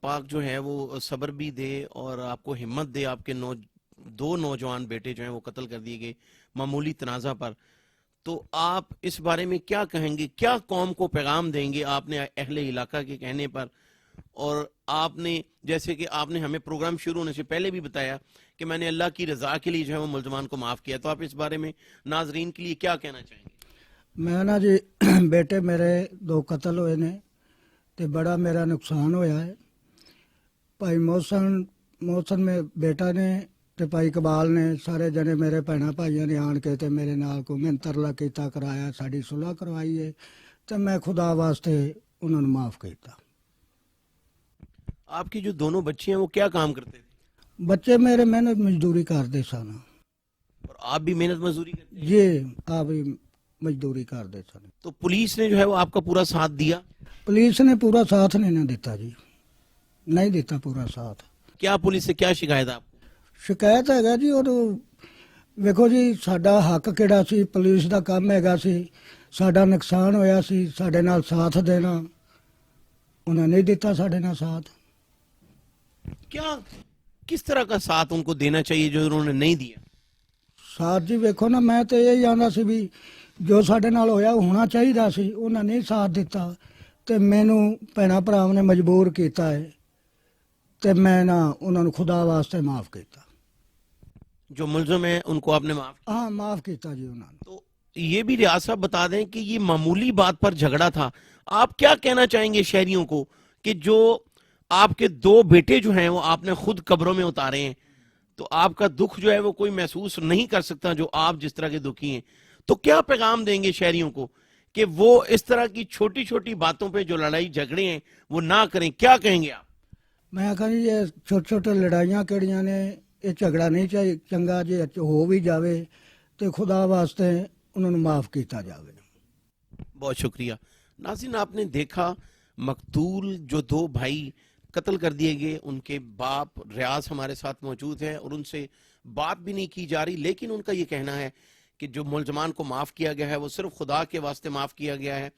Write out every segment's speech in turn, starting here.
پاک جو ہے وہ صبر بھی دے اور آپ کو ہمت دے. آپ کے دو نوجوان بیٹے جو ہیں وہ قتل کر دیے گئے معمولی تنازع پر. تو آپ اس بارے میں کیا کہیں گے, کیا قوم کو پیغام دیں گے آپ نے اہل علاقہ کے کہنے پر؟ اور آپ نے جیسے کہ آپ نے ہمیں پروگرام شروع ہونے سے پہلے بھی بتایا کہ میں نے اللہ کی رضا کے لیے جو ہے وہ ملزمان کو معاف کیا, تو آپ اس بارے میں ناظرین کے لیے کیا کہنا چاہیں گے؟ میں نا جی بیٹے میرے 2 قتل ہوئے نے تے بڑا میرا نقصان ہویا ہے. بھائی محسن میں بیٹا نے تے بھائی اقبال نے سارے جنے میرے بھੈਣਾਂ بھائیਆਂ نے آن کے تے میرے نال کو میں ترلا کیتا کرایا, ساڈی صلح کروائی ہے تے میں خدا واسطے انہوں نے معاف کیتا. آپ کی جو دونوں بچے ہیں وہ کیا کام کرتے تھے؟ بچے میرے محنت مزدوری کرتے سن. اور آپ بھی محنت مزدوری کرتے ہیں؟ جی آپ مزدوری کرتے سن. تو پولیس نے جو ہے وہ آپ کا پورا ساتھ دیا؟ پولیس نے پورا ساتھ نہیں دیتا جی, نہیں دیتا پورا ساتھ. کیا پولیس سے کیا شکایت ہے آپ کو؟ شکایت ہے جی, اور ویکھو جی ساڈا حق کہڑا سی, پولیس دا کام ہے سی, ساڈا نقصان ہویا سی, ساڈے نال ساتھ دینا, انہوں نے نہیں دیتا ساڈے نال ساتھ. کیا کس طرح کا ساتھ ان کو دینا چاہیے جو انہوں نے نہیں دیا؟ ساتھ جی ویکھو نا, میں تو یہی آندا سی بھی جو ساڈے نال ہویا ہونا چاہیے سی, انہوں نے نہیں ساتھ دیتا تے مینوں بھੈਣਾਂ بھراواں نے مجبور کیتا ہے تے میں نا انہوں نے خدا واسطے معاف کیتا. جو ملزم ہیں ان کو آپ نے معاف کیا؟ ہاں معاف کیتا جی انہوں نے. تو یہ بھی ریاض صاحب بتا دیں کہ یہ معمولی بات پر جھگڑا تھا. آپ کیا کہنا چاہیں گے شہریوں کو کہ جو آپ کے 2 بیٹے جو ہیں وہ آپ نے خود قبروں میں اتارے ہیں, تو آپ کا دکھ جو ہے وہ کوئی محسوس نہیں کر سکتا جو آپ جس طرح کے دکھی ہیں, تو کیا پیغام دیں گے شہریوں کو کہ وہ اس طرح کی چھوٹی چھوٹی باتوں پہ جو لڑائی جھگڑے ہیں وہ نہ کریں؟ کیا کہیں گے آپ؟ میں کہا جی یہ چھوٹے چھوٹے لڑائیاں کہڑیاں نے, یہ جھگڑا نہیں چاہیے چنگا جی ہو بھی جاوے تو خدا واسطے انہوں نے معاف کیتا جاوے. بہت شکریہ. ناظرین آپ نے دیکھا مقتول جو 2 بھائی قتل کر دیے گئے, ان کے باپ ریاض ہمارے ساتھ موجود ہے اور ان سے بات بھی نہیں کی جا رہی, لیکن ان کا یہ کہنا ہے کہ جو ملزمان کو معاف کیا گیا ہے وہ صرف خدا کے واسطے معاف کیا گیا ہے,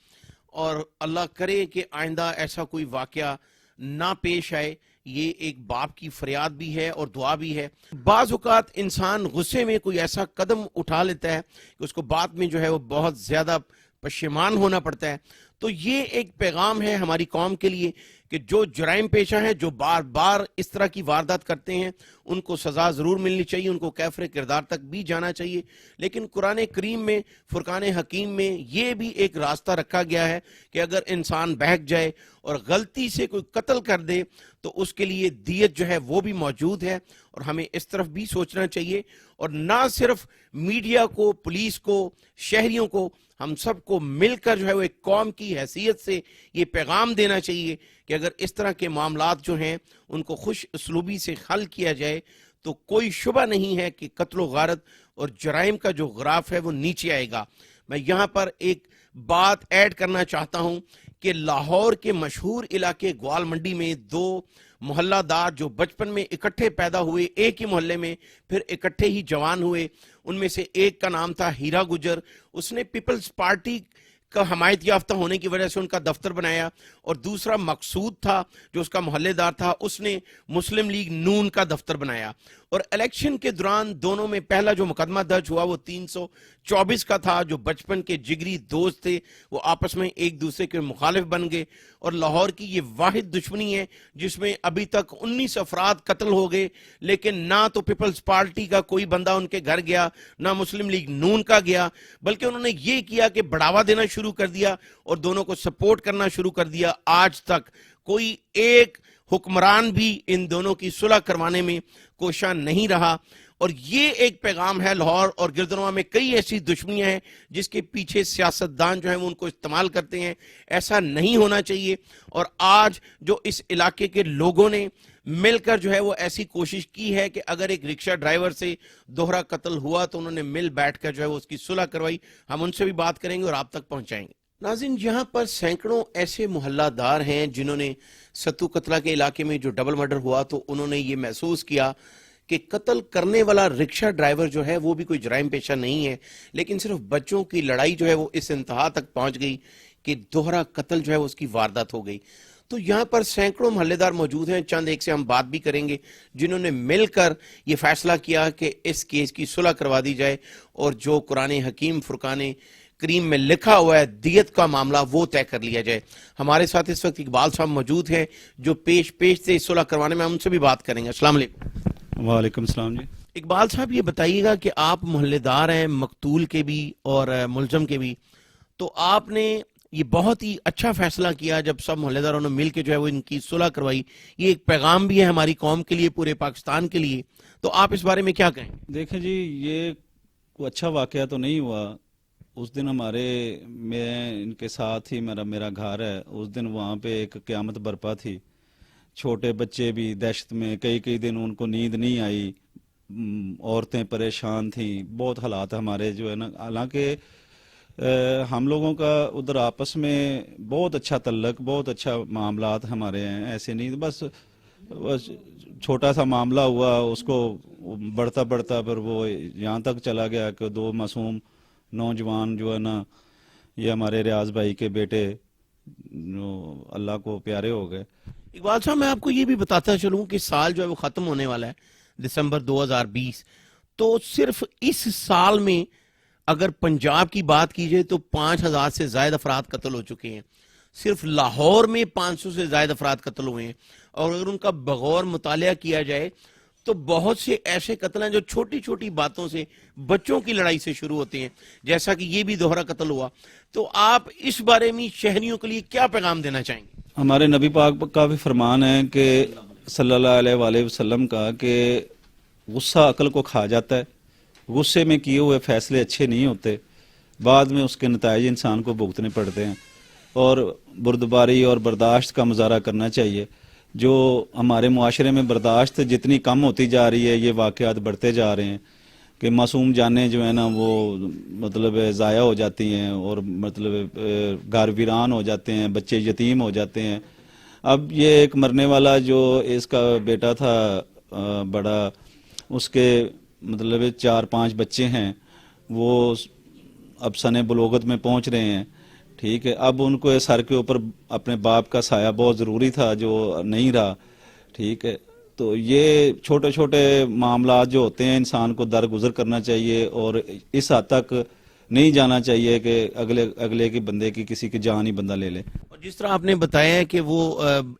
اور اللہ کرے کہ آئندہ ایسا کوئی واقعہ نہ پیش آئے. یہ ایک باپ کی فریاد بھی ہے اور دعا بھی ہے. بعض اوقات انسان غصے میں کوئی ایسا قدم اٹھا لیتا ہے کہ اس کو بعد میں جو ہے وہ بہت زیادہ پشیمان ہونا پڑتا ہے. تو یہ ایک پیغام ہے ہماری قوم کے لیے کہ جو جرائم پیشہ ہیں, جو بار بار اس طرح کی واردات کرتے ہیں, ان کو سزا ضرور ملنی چاہیے, ان کو کیفر کردار تک بھی جانا چاہیے. لیکن قرآن کریم میں, فرقان حکیم میں یہ بھی ایک راستہ رکھا گیا ہے کہ اگر انسان بہک جائے اور غلطی سے کوئی قتل کر دے تو اس کے لیے دیت جو ہے وہ بھی موجود ہے, اور ہمیں اس طرف بھی سوچنا چاہیے. اور نہ صرف میڈیا کو, پولیس کو, شہریوں کو, ہم سب کو مل کر جو ہے وہ ایک قوم کی حیثیت سے یہ پیغام دینا چاہیے کہ اگر اس طرح کے معاملات جو ہیں ان کو خوش اسلوبی سے حل کیا جائے تو کوئی شبہ نہیں ہے کہ قتل و غارت اور جرائم کا جو غراف ہے وہ نیچے آئے گا. میں یہاں پر ایک بات ایڈ کرنا چاہتا ہوں کہ لاہور کے مشہور علاقے گوال منڈی میں 2 محلہ دار جو بچپن میں اکٹھے پیدا ہوئے, ایک ہی محلے میں, پھر اکٹھے ہی جوان ہوئے, ان میں سے ایک کا نام تھا ہیرا گجر. اس نے پیپلز پارٹی کا حمایت یافتہ ہونے کی وجہ سے ان کا دفتر بنایا, اور دوسرا مقصود تھا جو اس کا محلے دار تھا, اس نے مسلم لیگ نون کا دفتر بنایا. اور الیکشن کے دوران دونوں میں پہلا جو مقدمہ درج ہوا وہ 324 کا تھا. جو بچپن کے جگری دوست تھے وہ آپس میں ایک دوسرے کے مخالف بن گئے, اور لاہور کی یہ واحد دشمنی ہے جس میں ابھی تک 19 افراد قتل ہو گئے, لیکن نہ تو پیپلز پارٹی کا کوئی بندہ ان کے گھر گیا, نہ مسلم لیگ نون کا گیا, بلکہ انہوں نے یہ کیا کہ بڑھاوا دینا شروع کر دیا اور دونوں کو سپورٹ کرنا شروع کر دیا. آج تک کوئی ایک حکمران بھی ان دونوں کی صلح کروانے میں کوشاں نہیں رہا. اور یہ ایک پیغام ہے, لاہور اور گردنواں میں کئی ایسی دشمنیاں ہیں جس کے پیچھے سیاستدان جو ہیں وہ ان کو استعمال کرتے ہیں. ایسا نہیں ہونا چاہیے. اور آج جو اس علاقے کے لوگوں نے مل کر جو ہے وہ ایسی کوشش کی ہے کہ اگر ایک رکشہ ڈرائیور سے دوہرا قتل ہوا تو انہوں نے مل بیٹھ کر جو ہے وہ اس کی صلح کروائی. ہم ان سے بھی بات کریں گے اور آپ تک پہنچائیں گے. ناظرین یہاں پر سینکڑوں ایسے محلہ دار ہیں جنہوں نے ستو قتلہ کے علاقے میں جو ڈبل مرڈر ہوا تو انہوں نے یہ محسوس کیا کہ قتل کرنے والا رکشہ ڈرائیور جو ہے وہ بھی کوئی جرائم پیشہ نہیں ہے, لیکن صرف بچوں کی لڑائی جو ہے وہ اس انتہا تک پہنچ گئی کہ دوہرا قتل جو ہے اس کی واردات ہو گئی. تو یہاں پر سینکڑوں محلے موجود ہیں, چند ایک سے ہم بات بھی کریں گے جنہوں نے مل کر یہ فیصلہ کیا کہ اس کیس کی صلح کروا دی جائے اور جو قرآن حکیم فرقان کریم میں لکھا ہوا ہے دیت کا معاملہ وہ طے کر لیا جائے. ہمارے ساتھ اس وقت اقبال صاحب موجود ہیں جو پیش سے صلح کروانے میں ہم ان سے بھی بات کریں گے. السلام علیکم. وعلیکم السلام جی. اقبال صاحب یہ بتائیے گا کہ آپ محلے دار ہیں, مقتول کے بھی اور ملزم کے بھی, تو آپ نے یہ بہت ہی اچھا فیصلہ کیا جب سب محلے داروں نے مل کے جو ہے وہ ان کی صلح کروائی. یہ ایک پیغام بھی ہے ہماری قوم کے لیے, پورے پاکستان کے لیے, تو آپ اس بارے میں کیا کہیں؟ دیکھیں جی, یہ کوئی اچھا واقعہ تو نہیں ہوا. اس دن میں ان کے ساتھ ہی میرا گھر ہے, اس دن وہاں پہ ایک قیامت برپا تھی. چھوٹے بچے بھی دہشت میں, کئی دن ان کو نیند نہیں آئی, عورتیں پریشان تھیں, بہت حالات ہمارے جو ہے نا. حالانکہ ہم لوگوں کا ادھر آپس میں بہت اچھا تعلق, بہت اچھا معاملات ہمارے ہیں, ایسے نہیں. بس چھوٹا سا معاملہ ہوا, اس کو بڑھتا پھر وہ یہاں تک چلا گیا کہ 2 معصوم نوجوان جو ہے نا, یہ ہمارے ریاض بھائی کے بیٹے جو اللہ کو پیارے ہو گئے. اقبال صاحب میں آپ کو یہ بھی بتاتا چلوں کہ سال جو ہے وہ ختم ہونے والا ہے, دسمبر 2020, تو صرف اس سال میں اگر پنجاب کی بات کی جائے تو 5000 سے زائد افراد قتل ہو چکے ہیں. صرف لاہور میں 500 سے زائد افراد قتل ہوئے ہیں, اور اگر ان کا بغور مطالعہ کیا جائے تو بہت سے ایسے قتل ہیں جو چھوٹی چھوٹی باتوں سے, بچوں کی لڑائی سے شروع ہوتے ہیں, جیسا کہ یہ بھی دوہرا قتل ہوا. تو آپ اس بارے میں شہریوں کے لیے کیا پیغام دینا چاہیں گے؟ ہمارے نبی پاک کا بھی فرمان ہے کہ صلی اللہ علیہ وآلہ وسلم کا, کہ غصہ عقل کو کھا جاتا ہے, غصے میں کیے ہوئے فیصلے اچھے نہیں ہوتے, بعد میں اس کے نتائج انسان کو بھگتنے پڑتے ہیں. اور بردباری اور برداشت کا مظاہرہ کرنا چاہیے. جو ہمارے معاشرے میں برداشت جتنی کم ہوتی جا رہی ہے, یہ واقعات بڑھتے جا رہے ہیں کہ معصوم جانیں جو ہے نا وہ مطلب ضائع ہو جاتی ہیں, اور مطلب گھر ویران ہو جاتے ہیں, بچے یتیم ہو جاتے ہیں. اب یہ ایک مرنے والا جو اس کا بیٹا تھا بڑا, اس کے مطلب 4-5 بچے ہیں, وہ اب سن بلوغت میں پہنچ رہے ہیں. ٹھیک ہے, اب ان کو سر کے اوپر اپنے باپ کا سایہ بہت ضروری تھا جو نہیں رہا. ٹھیک ہے, تو یہ چھوٹے چھوٹے معاملات جو ہوتے ہیں انسان کو درگزر کرنا چاہیے, اور اس حد تک نہیں جانا چاہیے کہ اگلے کی بندے کی کسی کی جان ہی بندہ لے لے. اور جس طرح آپ نے بتایا ہے کہ وہ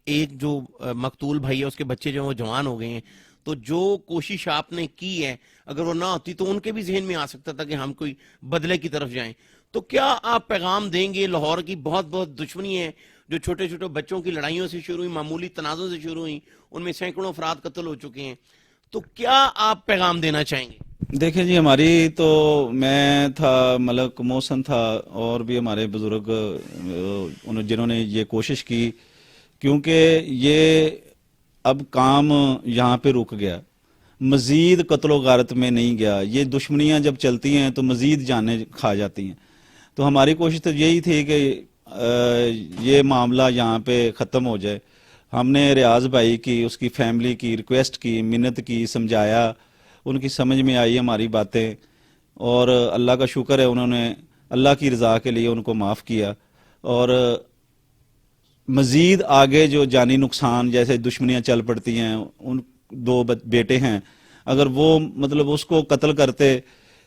ایک جو مقتول بھائی ہے اس کے بچے جو وہ جوان ہو گئے ہیں, تو جو کوشش آپ نے کی ہے اگر وہ نہ ہوتی تو ان کے بھی ذہن میں آ سکتا تھا کہ ہم کوئی بدلے کی طرف جائیں. تو کیا آپ پیغام دیں گے؟ لاہور کی بہت دشمنی ہے جو چھوٹے چھوٹے بچوں کی لڑائیوں سے شروع ہوئی, معمولی تنازعوں سے شروع ہوئی, ان میں سینکڑوں افراد قتل ہو چکے ہیں, تو کیا آپ پیغام دینا چاہیں گے؟ دیکھیں جی, ہماری تو میں تھا, ملک محسن تھا, اور بھی ہمارے بزرگ جنہوں نے یہ کوشش کی, کیونکہ یہ اب کام یہاں پہ رک گیا, مزید قتل و غارت میں نہیں گیا. یہ دشمنیاں جب چلتی ہیں تو مزید جانیں کھا جاتی ہیں. تو ہماری کوشش تو یہی تھی کہ یہ معاملہ یہاں پہ ختم ہو جائے. ہم نے ریاض بھائی کی, اس کی فیملی کی ریکویسٹ کی, منت کی, سمجھایا, ان کی سمجھ میں آئی ہماری باتیں, اور اللہ کا شکر ہے انہوں نے اللہ کی رضا کے لیے ان کو معاف کیا. اور مزید آگے جو جانی نقصان جیسے دشمنیاں چل پڑتی ہیں, ان 2 بیٹے ہیں, اگر وہ مطلب اس کو قتل کرتے,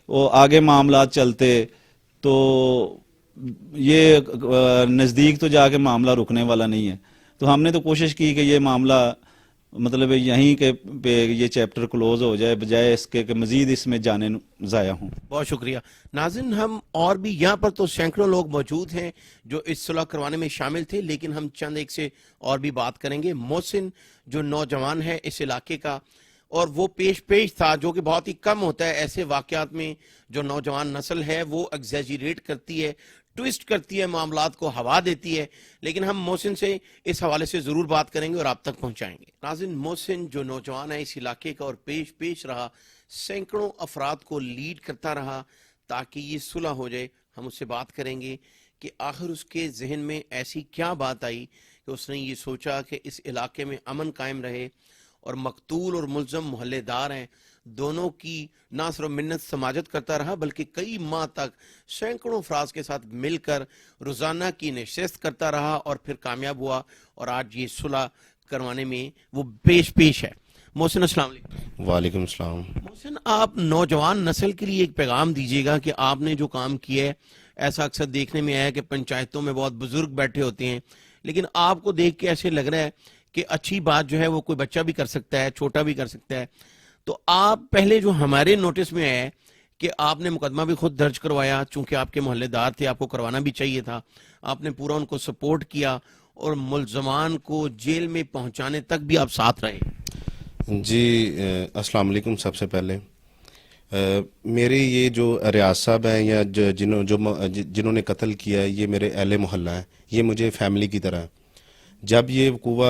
وہ آگے معاملات چلتے, تو یہ نزدیک تو جا کے معاملہ رکنے والا نہیں ہے. تو ہم نے تو کوشش کی کہ یہ معاملہ مطلب یہیں کے پہ یہ چیپٹر کلوز ہو جائے, بجائے اس کے کہ مزید اس میں جانیں ضائع ہوں. بہت شکریہ. ناظرین, ہم اور بھی یہاں پر تو سینکڑوں لوگ موجود ہیں جو اس صلح کروانے میں شامل تھے, لیکن ہم چند ایک سے اور بھی بات کریں گے. محسن جو نوجوان ہے اس علاقے کا, اور وہ پیش تھا, جو کہ بہت ہی کم ہوتا ہے ایسے واقعات میں. جو نوجوان نسل ہے وہ ایگزیجریٹ کرتی ہے, ٹویسٹ کرتی ہے, معاملات کو ہوا دیتی ہے, لیکن ہم محسن سے اس حوالے سے ضرور بات کریں گے اور آپ تک پہنچائیں گے. ناظرین, محسن جو نوجوان ہے اس علاقے کا اور پیش رہا, سینکڑوں افراد کو لیڈ کرتا رہا تاکہ یہ صلح ہو جائے. ہم اس سے بات کریں گے کہ آخر اس کے ذہن میں ایسی کیا بات آئی کہ اس نے یہ سوچا کہ اس علاقے میں امن قائم رہے, اور مقتول اور ملزم محلے دار ہیں, دونوں کی نہ صرف منت سماجت کرتا رہا بلکہ کئی ماہ تک سینکڑوں افراد کے ساتھ مل کر روزانہ کی نشست کرتا رہا اور پھر کامیاب ہوا اور آج یہ صلح کروانے میں وہ پیش ہے. محسن السلام علیکم. وعلیکم السلام. محسن, آپ نوجوان نسل کے لیے ایک پیغام دیجیے گا کہ آپ نے جو کام کیا ہے, ایسا اکثر دیکھنے میں آیا کہ پنچایتوں میں بہت بزرگ بیٹھے ہوتے ہیں لیکن آپ کو دیکھ کے ایسے لگ رہا ہے کہ اچھی بات جو ہے وہ کوئی بچہ بھی کر سکتا ہے, چھوٹا بھی کر سکتا ہے. تو آپ پہلے جو ہمارے نوٹس میں آیا کہ آپ نے مقدمہ بھی خود درج کروایا, چونکہ آپ کے محلے دار تھے, آپ کو کروانا بھی چاہیے تھا, آپ نے پورا ان کو سپورٹ کیا اور ملزمان کو جیل میں پہنچانے تک بھی آپ ساتھ رہے. جی السلام علیکم. سب سے پہلے میرے یہ جو ریاض صاحب ہیں یا جنہوں نے قتل کیا ہے, یہ میرے اہل محلہ ہیں, یہ مجھے فیملی کی طرح. جب یہ وقوع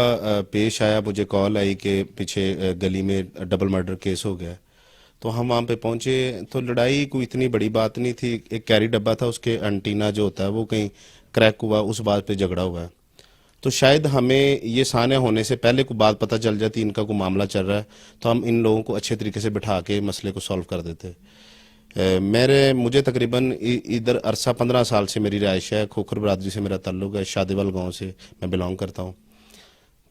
پیش آیا, مجھے کال آئی کہ پیچھے گلی میں ڈبل مرڈر کیس ہو گیا, تو ہم وہاں پہ پہنچے. تو لڑائی کوئی اتنی بڑی بات نہیں تھی, ایک کیری ڈبہ تھا, اس کے انٹینا جو ہوتا ہے وہ کہیں کریک ہوا, اس بات پہ جھگڑا ہوا ہے. تو شاید ہمیں یہ سانحہ ہونے سے پہلے کوئی بات پتہ چل جاتی ان کا کوئی معاملہ چل رہا ہے, تو ہم ان لوگوں کو اچھے طریقے سے بٹھا کے مسئلے کو سولو کر دیتے. مجھے تقریباً ادھر عرصہ 15 سال سے میری رہائش ہے, کھوکھر برادری سے میرا تعلق ہے, شادیوال گاؤں سے میں بلانگ کرتا ہوں.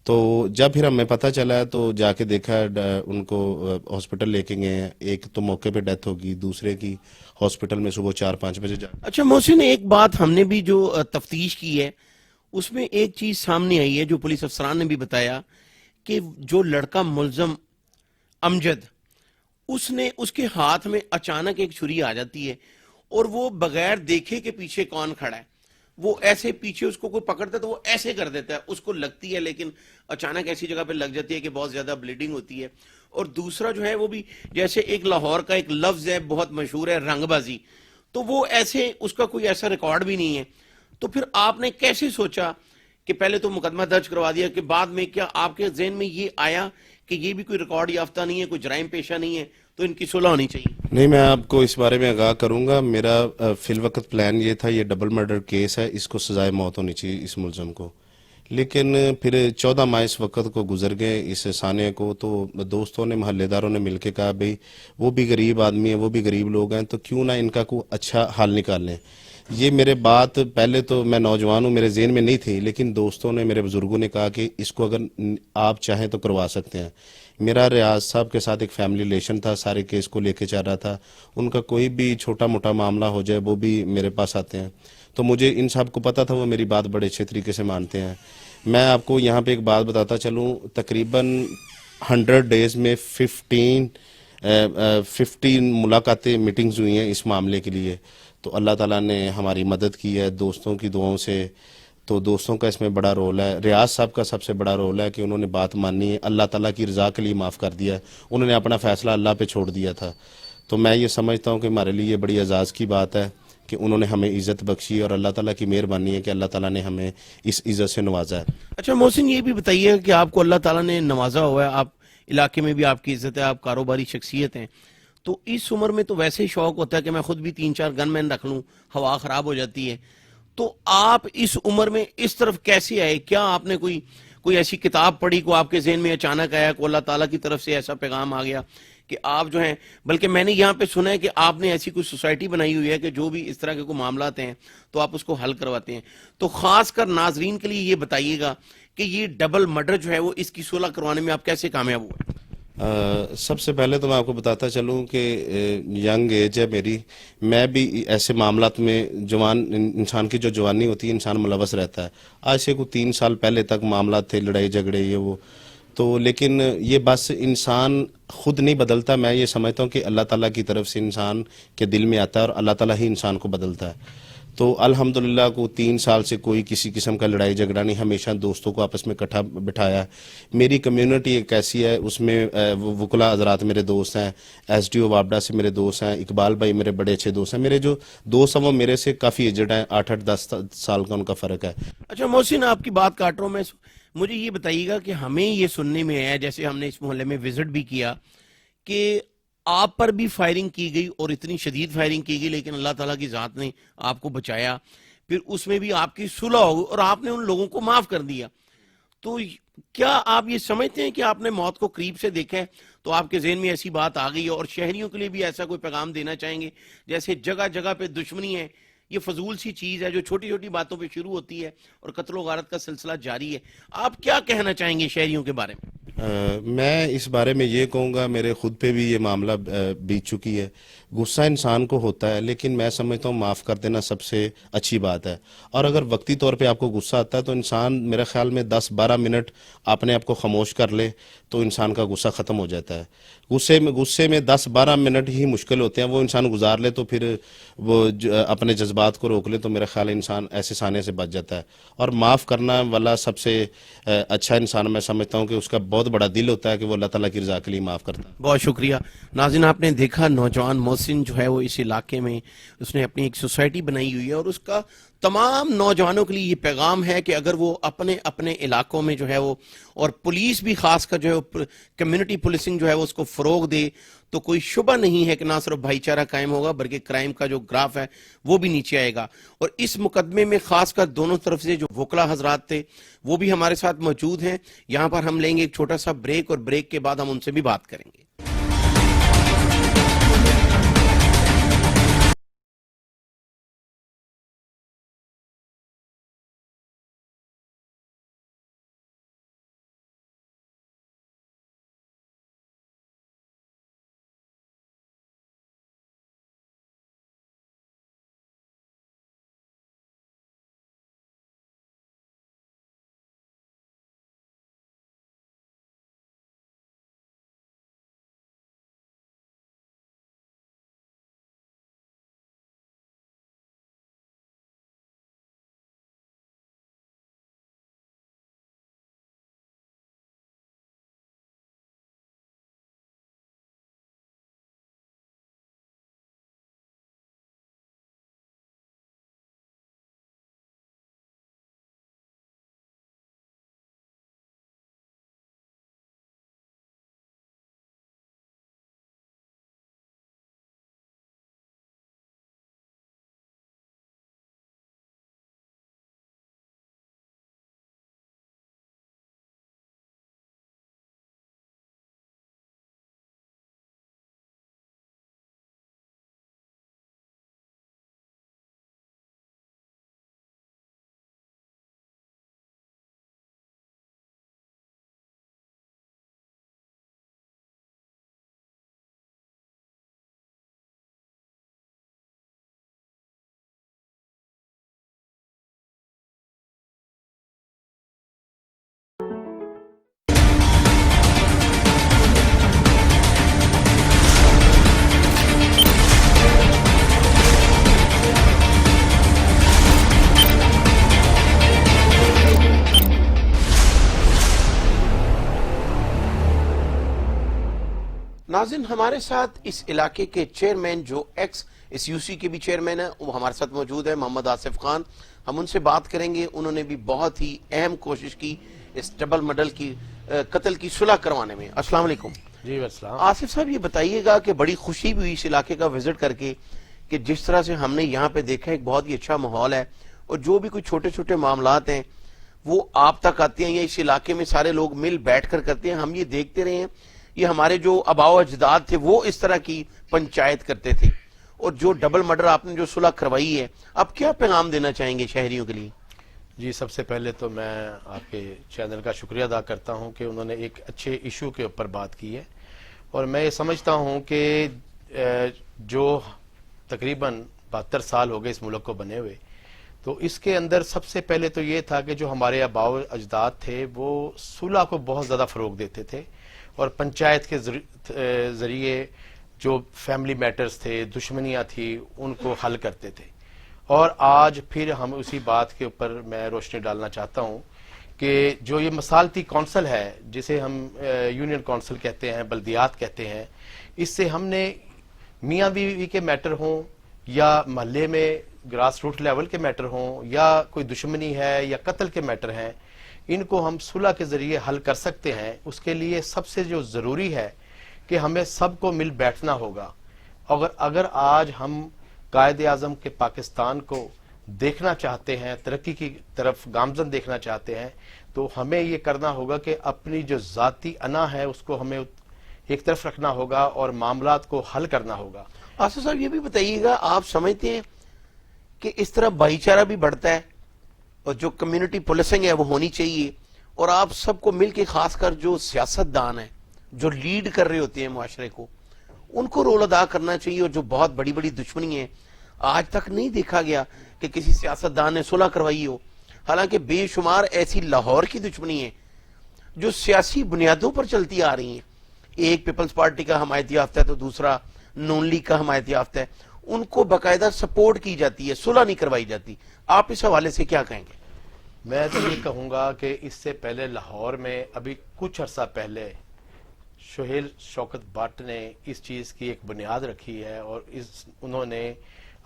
تو جب پھر ہمیں پتہ چلا تو جا کے دیکھا, ان کو ہاسپٹل لے کے گئے ہیں. ایک تو موقع پہ ڈیتھ ہوگی, دوسرے کی ہاسپٹل میں صبح 4-5 بجے جا. اچھا محسن, ایک بات ہم نے بھی جو تفتیش کی ہے اس میں ایک چیز سامنے آئی ہے جو پولیس افسران نے بھی بتایا کہ جو لڑکا ملزم امجد, اس کے ہاتھ میں اچانک ایک چھری آ جاتی ہے اور وہ بغیر دیکھے کہ پیچھے کون کھڑا ہے, وہ ایسے پیچھے اس کو کوئی پکڑتا ہے تو وہ ایسے کر دیتا ہے, اس کو لگتی ہے لیکن اچانک ایسی جگہ پہ لگ جاتی ہے کہ بہت زیادہ بلیڈنگ ہوتی ہے. اور دوسرا جو ہے وہ بھی جیسے ایک لاہور کا ایک لفظ ہے بہت مشہور ہے, رنگ بازی, تو وہ ایسے اس کا کوئی ایسا ریکارڈ بھی نہیں ہے. تو پھر آپ نے کیسے سوچا کہ پہلے تو مقدمہ درج کروا دیا کہ بعد میں کیا آپ کے ذہن میں یہ آیا کہ یہ بھی کوئی ریکارڈ یافتہ نہیں ہے, کوئی جرائم پیشہ نہیں ہے, تو ان کی صلح ہونی چاہیے؟ نہیں, میں آپ کو اس بارے میں آگاہ کروں گا. میرا فی الوقت پلان یہ تھا, یہ ڈبل مرڈر کیس ہے, اس کو سزائے موت ہونی چاہیے اس ملزم کو. لیکن پھر 14 ماہ اس وقت کو گزر گئے اس سانحے کو, تو دوستوں نے, محلے داروں نے مل کے کہا بھئی وہ بھی غریب آدمی ہیں, وہ بھی غریب لوگ ہیں, تو کیوں نہ ان کا کوئی اچھا حل نکال لیں. یہ میرے بات پہلے تو میں نوجوان ہوں, میرے ذہن میں نہیں تھی, لیکن دوستوں نے, میرے بزرگوں نے کہا کہ اس کو اگر آپ چاہیں تو کروا سکتے ہیں. میرا ریاض صاحب کے ساتھ ایک فیملی ریلیشن تھا, سارے کیس کو لے کے چل رہا تھا, ان کا کوئی بھی چھوٹا موٹا معاملہ ہو جائے وہ بھی میرے پاس آتے ہیں. تو مجھے ان صاحب کو پتا تھا, وہ میری بات بڑے اچھے طریقے سے مانتے ہیں. میں آپ کو یہاں پہ ایک بات بتاتا چلوں, تقریباً 100 ڈیز میں 15 ملاقاتیں, میٹنگز ہوئی ہیں اس معاملے کے لیے. تو اللہ تعالیٰ نے ہماری مدد کی ہے دوستوں کی دعاؤں سے. تو دوستوں کا اس میں بڑا رول ہے, ریاض صاحب کا سب سے بڑا رول ہے کہ انہوں نے بات مانی ہے, اللہ تعالیٰ کی رضا کے لیے معاف کر دیا ہے, انہوں نے اپنا فیصلہ اللہ پہ چھوڑ دیا تھا. تو میں یہ سمجھتا ہوں کہ ہمارے لیے یہ بڑی اعزاز کی بات ہے کہ انہوں نے ہمیں عزت بخشی, اور اللہ تعالیٰ کی مہربانی ہے کہ اللہ تعالیٰ نے ہمیں اس عزت سے نوازا ہے. اچھا محسن, یہ بھی بتائیے کہ آپ کو اللہ تعالیٰ نے نوازا ہوا ہے, آپ علاقے میں بھی آپ کی عزت ہے, آپ کاروباری شخصیت ہیں, تو اس عمر میں تو ویسے ہی شوق ہوتا ہے کہ میں خود بھی 3-4 گن مین رکھ لوں, ہوا خراب ہو جاتی ہے. تو آپ اس عمر میں اس طرف کیسے آئے؟ کیا آپ نے کوئی ایسی کتاب پڑھی کو آپ کے ذہن میں اچانک آیا, کو اللہ تعالیٰ کی طرف سے ایسا پیغام آ گیا کہ آپ جو ہیں, بلکہ میں نے یہاں پہ سنا ہے کہ آپ نے ایسی کوئی سوسائٹی بنائی ہوئی ہے کہ جو بھی اس طرح کے کوئی معاملات ہیں تو آپ اس کو حل کرواتے ہیں. تو خاص کر ناظرین کے لیے یہ بتائیے گا کہ یہ ڈبل مرڈر جو ہے وہ اس کی صلح کروانے میں آپ کیسے کامیاب ہوئے؟ سب سے پہلے تو میں آپ کو بتاتا چلوں کہ ینگ ایج ہے میری, میں بھی ایسے معاملات میں جوان انسان کی جو جوانی ہوتی ہے انسان ملوث رہتا ہے. آج سے کوئی 3 سال پہلے تک معاملات تھے, لڑائی جھگڑے یہ وہ, تو لیکن یہ بس انسان خود نہیں بدلتا. میں یہ سمجھتا ہوں کہ اللہ تعالیٰ کی طرف سے انسان کے دل میں آتا ہے اور اللہ تعالیٰ ہی انسان کو بدلتا ہے. تو الحمدللہ کو 3 سال سے کوئی کسی قسم کا لڑائی جھگڑا نہیں, ہمیشہ دوستوں کو آپس میں اکٹھا بٹھایا. میری کمیونٹی ایک ایسی ہے, اس میں وکلا حضرات میرے دوست ہیں, ایس ڈی او وابڈا سے میرے دوست ہیں, اقبال بھائی میرے بڑے اچھے دوست ہیں. میرے جو دوست ہیں وہ میرے سے کافی ایجڈ ہیں, 8-10 سال کا ان کا فرق ہے. اچھا محسن, آپ کی بات کاٹ رہا ہوں میں, مجھے یہ بتائیے گا کہ ہمیں یہ سننے میں آیا, جیسے ہم نے اس محلے میں وزٹ بھی کیا, کہ آپ پر بھی فائرنگ کی گئی اور اتنی شدید فائرنگ کی گئی, لیکن اللہ تعالیٰ کی ذات نے آپ کو بچایا, پھر اس میں بھی آپ کی صلح ہو اور آپ نے ان لوگوں کو معاف کر دیا. تو کیا آپ یہ سمجھتے ہیں کہ آپ نے موت کو قریب سے دیکھا ہے تو آپ کے ذہن میں ایسی بات آ گئی ہے، اور شہریوں کے لیے بھی ایسا کوئی پیغام دینا چاہیں گے؟ جیسے جگہ جگہ پہ دشمنی ہے، یہ فضول سی چیز ہے جو چھوٹی چھوٹی باتوں پہ شروع ہوتی ہے اور قتل و غارت کا سلسلہ جاری ہے، آپ کیا کہنا چاہیں گے شہریوں کے بارے میں؟ میں اس بارے میں یہ کہوں گا، میرے خود پہ بھی یہ معاملہ بیت چکی ہے. غصہ انسان کو ہوتا ہے، لیکن میں سمجھتا ہوں معاف کر دینا سب سے اچھی بات ہے. اور اگر وقتی طور پہ آپ کو غصہ آتا ہے تو انسان میرے خیال میں 10-12 منٹ اپنے آپ کو خاموش کر لے تو انسان کا غصہ ختم ہو جاتا ہے. غصے میں 10-12 منٹ ہی مشکل ہوتے ہیں، وہ انسان گزار لے تو پھر وہ اپنے جذبات کو روک لے تو میرا خیال ہے انسان ایسے سانے سے بچ جاتا ہے. اور معاف کرنا والا سب سے اچھا انسان میں سمجھتا ہوں کہ اس کا بہت بڑا دل ہوتا ہے کہ وہ اللہ تعالیٰ کی رضا کے لیے معاف کرتا ہے. بہت شکریہ. ناظرین، آپ نے دیکھا نوجوان محسن جو ہے وہ اس علاقے میں اس نے اپنی ایک سوسائٹی بنائی ہوئی ہے، اور اس کا تمام نوجوانوں کے لیے یہ پیغام ہے کہ اگر وہ اپنے اپنے علاقوں میں جو ہے وہ، اور پولیس بھی خاص کر جو ہے وہ کمیونٹی پولیسنگ جو ہے وہ اس کو فروغ دے، تو کوئی شبہ نہیں ہے کہ نہ صرف بھائی چارہ قائم ہوگا بلکہ کرائم کا جو گراف ہے وہ بھی نیچے آئے گا. اور اس مقدمے میں خاص کر دونوں طرف سے جو وکلا حضرات تھے وہ بھی ہمارے ساتھ موجود ہیں. یہاں پر ہم لیں گے ایک چھوٹا سا بریک، اور بریک کے بعد ہم ان سے بھی بات کریں گے. ناظرین، ہمارے ساتھ اس علاقے کے چیئرمین جو ایکس اس یو سی کے بھی چیئرمین ہیں وہ ہمارے ساتھ موجود ہے، محمد آصف خان. ہم ان سے بات کریں گے. انہوں نے بھی بہت ہی اہم کوشش کی اس ڈبل مڈل کی قتل کی صلح کروانے میں. السلام علیکم. جی السلام. آصف صاحب، یہ بتائیے گا کہ بڑی خوشی بھی ہوئی اس علاقے کا وزٹ کر کے کہ جس طرح سے ہم نے یہاں پہ دیکھا ایک بہت ہی اچھا ماحول ہے، اور جو بھی کوئی چھوٹے چھوٹے معاملات ہیں وہ آپ تک آتے ہیں یا اس علاقے میں سارے لوگ مل بیٹھ کر کرتے ہیں. ہم یہ دیکھتے رہے ہیں، یہ ہمارے جو آباء و اجداد تھے وہ اس طرح کی پنچایت کرتے تھے، اور جو ڈبل مرڈر آپ نے جو صلح کروائی ہے، اب کیا پیغام دینا چاہیں گے شہریوں کے لیے؟ جی، سب سے پہلے تو میں آپ کے چینل کا شکریہ ادا کرتا ہوں کہ انہوں نے ایک اچھے ایشو کے اوپر بات کی ہے، اور میں یہ سمجھتا ہوں کہ جو تقریباً 72 سال ہو گئے اس ملک کو بنے ہوئے، تو اس کے اندر سب سے پہلے تو یہ تھا کہ جو ہمارے آباء و اجداد تھے وہ صلح کو بہت زیادہ فروغ دیتے تھے، اور پنچایت کے ذریعے جو فیملی میٹرز تھے، دشمنیاں تھی، ان کو حل کرتے تھے. اور آج پھر ہم اسی بات کے اوپر میں روشنی ڈالنا چاہتا ہوں کہ جو یہ مثالتی کونسل ہے، جسے ہم یونین کونسل کہتے ہیں، بلدیات کہتے ہیں، اس سے ہم نے میاں بیوی کے میٹر ہوں یا محلے میں گراس روٹ لیول کے میٹر ہوں یا کوئی دشمنی ہے یا قتل کے میٹر ہیں، ان کو ہم صلح کے ذریعے حل کر سکتے ہیں. اس کے لیے سب سے جو ضروری ہے کہ ہمیں سب کو مل بیٹھنا ہوگا. اگر آج ہم قائد اعظم کے پاکستان کو دیکھنا چاہتے ہیں، ترقی کی طرف گامزن دیکھنا چاہتے ہیں، تو ہمیں یہ کرنا ہوگا کہ اپنی جو ذاتی انا ہے اس کو ہمیں ایک طرف رکھنا ہوگا اور معاملات کو حل کرنا ہوگا. آصف صاحب یہ بھی بتائیے گا، آپ سمجھتے ہیں کہ اس طرح بھائی چارہ بھی بڑھتا ہے اور جو کمیونٹی پولیسنگ ہے وہ ہونی چاہیے، اور آپ سب کو مل کے خاص کر جو سیاست دان ہیں جو لیڈ کر رہے ہوتے ہیں معاشرے کو، ان کو رول ادا کرنا چاہیے. اور جو بہت بڑی بڑی دشمنی ہیں، آج تک نہیں دیکھا گیا کہ کسی سیاست دان نے صلح کروائی ہو، حالانکہ بے شمار ایسی لاہور کی دشمنی ہیں جو سیاسی بنیادوں پر چلتی آ رہی ہیں. ایک پیپلز پارٹی کا حمایت یافتہ ہے تو دوسرا نون لیگ کا حمایت یافتہ ہے، ان کو باقاعدہ سپورٹ کی جاتی ہے، صلح نہیں کروائی جاتی. آپ اس حوالے سے کیا کہیں گے؟ میں تو یہ کہوں گا کہ اس سے پہلے لاہور میں ابھی کچھ عرصہ پہلے سہیل شوکت بٹ نے اس چیز کی ایک بنیاد رکھی ہے، اور انہوں نے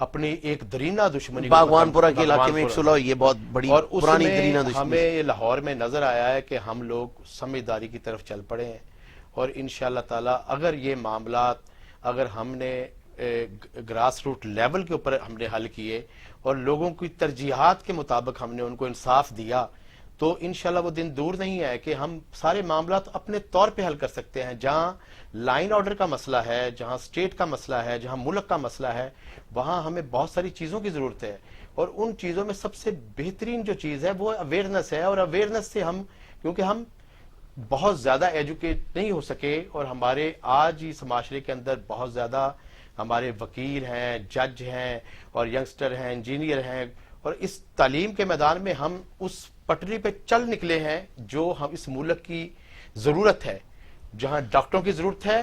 اپنی ایک درینہ دشمنی باغوان پورہ کے علاقے میں ایک صلح ہوئی ہے، بہت بڑی اور اس پرانی میں درینہ دشمنی. ہمیں یہ لاہور میں نظر آیا ہے کہ ہم لوگ سمجھداری کی طرف چل پڑے ہیں، اور انشاءاللہ تعالی اگر یہ معاملات اگر ہم نے گراس روٹ لیول کے اوپر ہم نے حل کیے اور لوگوں کی ترجیحات کے مطابق ہم نے ان کو انصاف دیا، تو انشاءاللہ وہ دن دور نہیں ہے کہ ہم سارے معاملات اپنے طور پہ حل کر سکتے ہیں. جہاں لائن آرڈر کا مسئلہ ہے، جہاں اسٹیٹ کا مسئلہ ہے، جہاں ملک کا مسئلہ ہے، وہاں ہمیں بہت ساری چیزوں کی ضرورت ہے، اور ان چیزوں میں سب سے بہترین جو چیز ہے وہ اویئرنیس ہے. اور اویئرنیس سے ہم، کیونکہ ہم بہت زیادہ ایجوکیٹ نہیں ہو سکے، اور ہمارے آج اس معاشرے کے اندر بہت زیادہ ہمارے وکیل ہیں، جج ہیں، اور ینگسٹر ہیں، انجینئر ہیں، اور اس تعلیم کے میدان میں ہم اس پٹری پہ چل نکلے ہیں جو ہم اس ملک کی ضرورت ہے. جہاں ڈاکٹروں کی ضرورت ہے،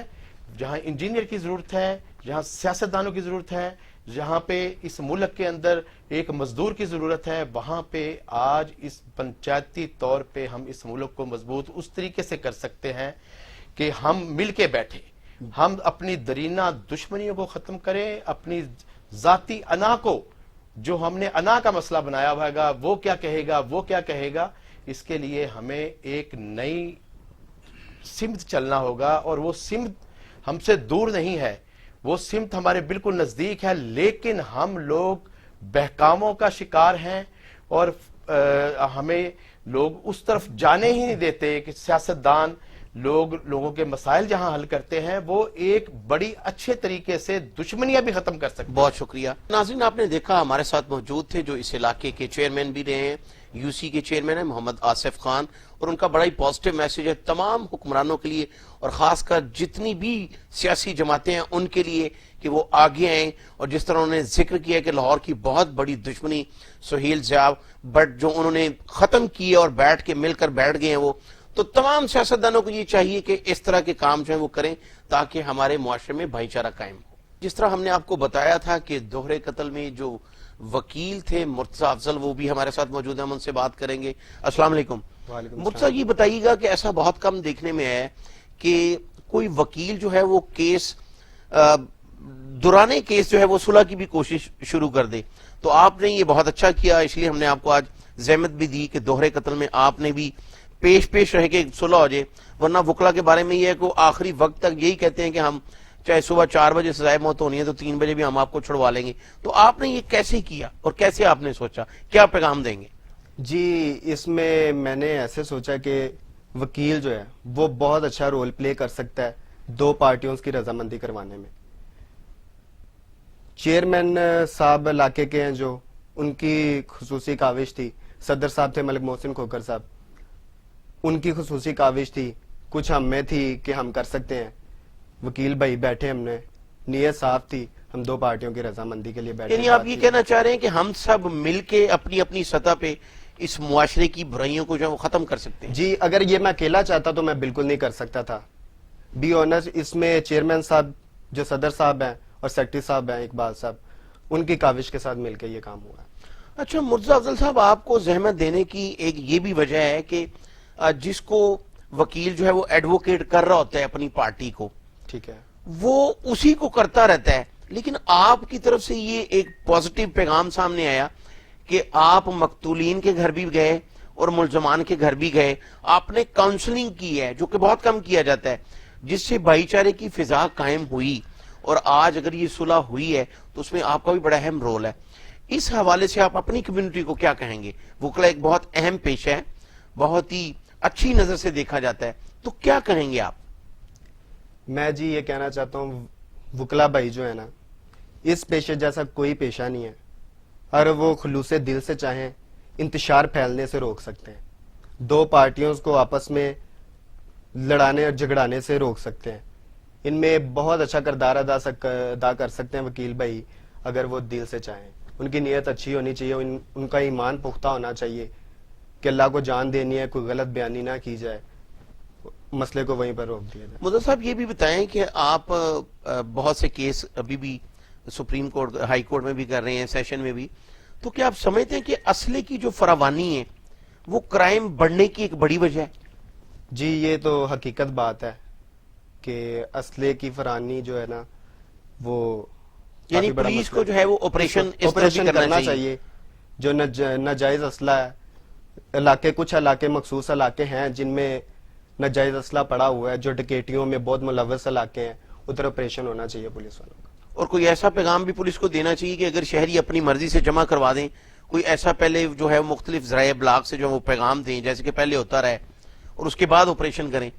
جہاں انجینئر کی ضرورت ہے، جہاں سیاستدانوں کی ضرورت ہے، جہاں پہ اس ملک کے اندر ایک مزدور کی ضرورت ہے، وہاں پہ آج اس پنچایتی طور پہ ہم اس ملک کو مضبوط اس طریقے سے کر سکتے ہیں کہ ہم مل کے بیٹھے، ہم اپنی درینہ دشمنیوں کو ختم کریں، اپنی ذاتی انا کو، جو ہم نے انا کا مسئلہ بنایا ہوا ہے، وہ کیا کہے گا، وہ کیا کہے گا، اس کے لیے ہمیں ایک نئی سمت چلنا ہوگا. اور وہ سمت ہم سے دور نہیں ہے، وہ سمت ہمارے بالکل نزدیک ہے، لیکن ہم لوگ بہکاموں کا شکار ہیں، اور ہمیں لوگ اس طرف جانے ہی نہیں دیتے کہ سیاستدان لوگوں کے مسائل جہاں حل کرتے ہیں وہ ایک بڑی اچھے طریقے سے دشمنیاں بھی ختم کر سکتے ہیں. بہت شکریہ. ناظرین، آپ نے دیکھا ہمارے ساتھ موجود تھے جو اس علاقے کے چیئرمین بھی رہے ہیں، یو سی کے چیئرمین ہیں محمد آصف خان، اور ان کا بڑا ہی پازیٹیو میسج ہے تمام حکمرانوں کے لیے، اور خاص کر جتنی بھی سیاسی جماعتیں ہیں ان کے لیے کہ وہ آگے آئیں. اور جس طرح انہوں نے ذکر کیا کہ لاہور کی بہت بڑی دشمنی سہیل ضیاء بٹ جو انہوں نے ختم کی ہے اور بیٹھ کے مل کر بیٹھ گئے ہیں وہ، تو تمام سیاستدانوں کو یہ چاہیے کہ اس طرح کے کام جو ہیں وہ کریں تاکہ ہمارے معاشرے میں بھائی چارہ قائم ہو. جس طرح ہم نے آپ کو بتایا تھا کہ دوہرے قتل میں جو وکیل تھے مرتضی افضل، وہ بھی ہمارے ساتھ موجود ہیں، ہم ان سے بات کریں گے. السلام علیکم. مرتضی یہ بتائیے گا کہ ایسا بہت کم دیکھنے میں ہے کہ کوئی وکیل جو ہے وہ کیس درانے کیس جو ہے وہ صلح کی بھی کوشش شروع کر دے. تو آپ نے یہ بہت اچھا کیا، اس لیے ہم نے آپ کو آج زحمت بھی دی کہ دوہرے قتل میں آپ نے بھی پیش رہ کے صلح ہو جائے. ورنہ وکلا کے بارے میں یہ ہے کہ آخری وقت تک یہی کہتے ہیں کہ ہم چاہے صبح 4 بجے سزائے موت ہونی ہے تو 3 بجے بھی ہم آپ کو چھڑوا لیں گے. تو آپ نے یہ کیسے کیا اور کیسے آپ نے سوچا، کیا پیغام دیں گے؟ جی، اس میں نے ایسے سوچا کہ وکیل جو ہے وہ بہت اچھا رول پلے کر سکتا ہے 2 پارٹیوں کی رضامندی کروانے میں. چیئرمین صاحب علاقے کے ہیں جو، ان کی خصوصی کاوش تھی، صدر صاحب تھے ملک محسن کھوکھر صاحب، ان کی خصوصی کاوش تھی، کچھ ہم میں تھی کہ ہم کر سکتے ہیں. وکیل بھائی بیٹھے، ہم نے نیت صاف تھی، ہم 2 پارٹیوں کی رضامندی کے لیے بیٹھے. یعنی آپ یہ کہنا چاہ رہے ہیں کہ ہم سب مل کے اپنی اپنی سطح پہ اس معاشرے کی برائیوں کو جو ہے وہ ختم کر سکتے ہیں؟ جی، اگر یہ میں اکیلا چاہتا تو میں بالکل نہیں کر سکتا تھا. بی آنرز اس میں چیئرمین صاحب جو صدر صاحب ہیں اور سیکرٹری صاحب ہیں اقبال صاحب، ان کی کاوش کے ساتھ مل کے یہ کام ہوا. اچھا مرتضی افضل صاحب، آپ کو زحمت دینے کی ایک یہ بھی وجہ ہے کہ جس کو وکیل جو ہے وہ ایڈوکیٹ کر رہا ہوتا ہے اپنی پارٹی کو، ٹھیک ہے، وہ اسی کو کرتا رہتا ہے، لیکن آپ کی طرف سے یہ ایک پازیٹیو پیغام سامنے آیا کہ آپ مقتولین کے گھر بھی گئے اور ملزمان کے گھر بھی گئے، آپ نے کاؤنسلنگ کی ہے جو کہ بہت کم کیا جاتا ہے، جس سے بھائی چارے کی فضا قائم ہوئی. اور آج اگر یہ صلح ہوئی ہے تو اس میں آپ کا بھی بڑا اہم رول ہے. اس حوالے سے آپ اپنی کمیونٹی کو کیا کہیں گے؟ وکلا ایک بہت اہم پیشہ ہے، بہت ہی اچھی نظر سے دیکھا جاتا ہے، تو کیا کہیں گے آپ؟ میں جی یہ کہنا چاہتا ہوں وکلا بھائی جو ہے نا، اس پیشے جیسا کوئی پیشہ نہیں ہے، اور وہ خلوص دل سے چاہیں انتشار پھیلنے سے روک سکتے ہیں، دو پارٹیوں کو آپس میں لڑانے اور جھگڑانے سے روک سکتے ہیں. ان میں بہت اچھا کردار ادا کر سکتے ہیں وکیل بھائی اگر وہ دل سے چاہیں. ان کی نیت اچھی ہونی چاہیے، ان کا ایمان پختہ ہونا چاہیے کہ اللہ کو جان دینی ہے، کوئی غلط بیانی نہ کی جائے، مسئلے کو وہیں پر روک دیا جائے. مدر صاحب یہ بھی بتائیں کہ آپ بہت سے کیس ابھی بھی سپریم کورٹ، ہائی کورٹ میں بھی کر رہے ہیں، سیشن میں بھی، تو کیا آپ سمجھتے ہیں کہ اسلحے کی جو فراوانی ہے وہ کرائم بڑھنے کی ایک بڑی وجہ ہے؟ جی یہ تو حقیقت بات ہے کہ اسلحے کی فراوانی جو ہے نا وہ یعنی کافی بڑا پولیس مسئلہ کو ہے. جو ہے وہ آپریشن اس طرح سے آپریشن کرنا کرنا چاہیے. چاہیے. جو ناجائز اسلحہ ہے، کچھ علاقے، مخصوص علاقے ہیں جن میں ناجائز اسلحہ پڑا ہوا ہے، جو ڈکیٹیوں میں بہت ملوث علاقے ہیں، ادھر آپریشن ہونا چاہیے پولیس والوں کا. اور کوئی ایسا پیغام بھی پولیس کو دینا چاہیے کہ اگر شہری اپنی مرضی سے جمع کروا دیں، کوئی ایسا پہلے جو ہے مختلف ذرائع ابلاغ سے جو وہ پیغام دیں جیسے کہ پہلے ہوتا رہے، اور اس کے بعد آپریشن کریں.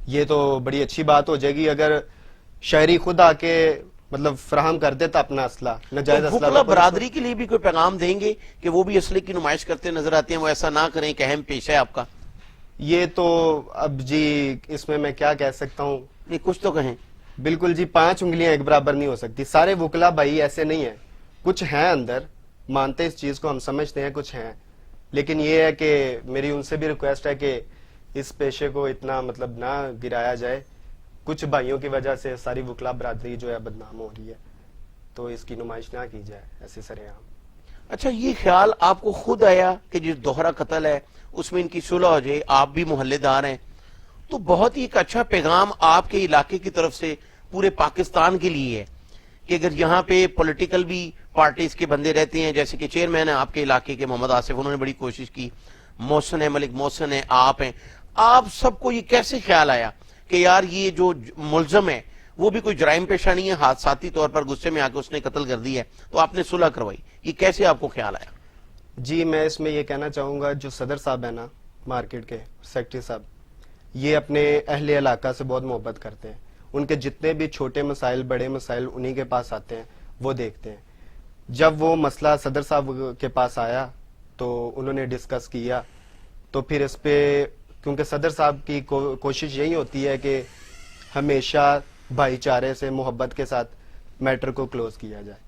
یہ تو بڑی اچھی بات ہو جائے گی اگر شہری خود آ کے مطلب فراہم کر دیتا اپنا اسلحہ، ناجائز تو اسلحہ. وکلا تو پولیس برادری کے لیے بھی کوئی پیغام دیں گے کہ وہ بھی اسلحے کی نمائش کرتے نظر آتے ہیں، وہ ایسا نہ کریں کہ اہم پیشہ ہے آپ کا؟ یہ تو اب جی اس میں کیا کہہ سکتا ہوں. نہیں کچھ تو کہیں. بالکل جی، 5 انگلیاں ایک برابر نہیں ہو سکتی. سارے وکلا بھائی ایسے نہیں ہیں، کچھ ہیں اندر مانتے اس چیز کو، ہم سمجھتے ہیں کچھ ہیں، لیکن یہ ہے کہ میری ان سے بھی ریکویسٹ ہے کہ اس پیشے کو اتنا مطلب نہ گرایا جائے. کچھ بھائیوں کی وجہ سے ساری وکلا برادری جو ہے بدنام ہو رہی ہے، تو اس کی نمائش نہ کی جائے ایسے سرے عام. اچھا یہ خیال آپ کو خود آیا کہ جو دوہرا قتل ہے اس میں ان کی صلح ہو جائے، آپ بھی محلے دار ہیں، تو بہت ہی ایک اچھا پیغام آپ کے علاقے کی طرف سے پورے پاکستان کے لیے ہے کہ اگر یہاں پہ پولیٹیکل بھی پارٹیز کے بندے رہتے ہیں، جیسے کہ چیئرمین ہیں آپ کے علاقے کے محمد آصف، انہوں نے بڑی کوشش کی، محسن ہے، ملک محسن ہے، آپ ہیں، آپ سب کو یہ کیسے خیال آیا کہ یار یہ جو ملزم ہے وہ بھی کوئی جرائم پیشہ نہیں ہے، حادثاتی طور پر غصے میں آ کے اس نے قتل کر دی ہے، تو آپ نے صلح کروائی، یہ کیسے آپ کو خیال آیا؟ جی میں اس میں یہ کہنا چاہوں گا، جو صدر صاحب ہیں نا مارکیٹ کے سیکٹری صاحب، یہ اپنے اہل علاقہ سے بہت محبت کرتے ہیں. ان کے جتنے بھی چھوٹے مسائل، بڑے مسائل انہی کے پاس آتے ہیں، وہ دیکھتے ہیں. جب وہ مسئلہ صدر صاحب کے پاس آیا تو انہوں نے ڈسکس کیا، تو پھر اس پہ کیونکہ صدر صاحب کی کوشش یہی ہوتی ہے کہ ہمیشہ بھائی چارے سے، محبت کے ساتھ میٹر کو کلوز کیا جائے،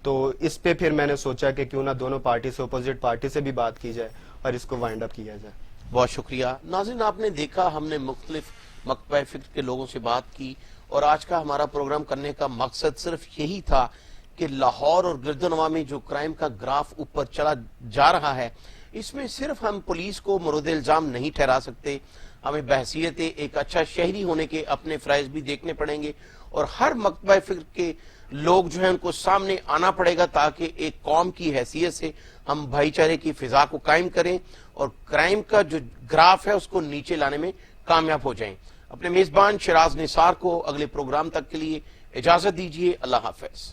تو اس پہ پھر میں نے سوچا کہ کیوں نہ دونوں پارٹی سے، اپوزٹ پارٹی سے بھی بات کی جائے اور اس کو وائنڈ اپ کیا جائے. بہت شکریہ. ناظرین آپ نے دیکھا، ہم نے مختلف مکتبہ فکر کے لوگوں سے بات کی، اور آج کا ہمارا پروگرام کرنے کا مقصد صرف یہی تھا کہ لاہور اور گردنواں میں جو کرائم کا گراف اوپر چلا جا رہا ہے، اس میں صرف ہم پولیس کو مورد الزام نہیں ٹھہرا سکتے، ہمیں بحیثیت ایک اچھا شہری ہونے کے اپنے فرائض بھی دیکھنے پڑیں گے، اور ہر مکتبہ فکر کے لوگ جو ہیں ان کو سامنے آنا پڑے گا تاکہ ایک قوم کی حیثیت سے ہم بھائی چارے کی فضا کو قائم کریں اور کرائم کا جو گراف ہے اس کو نیچے لانے میں کامیاب ہو جائیں. اپنے میزبان شراز نثار کو اگلے پروگرام تک کے لیے اجازت دیجیے. اللہ حافظ.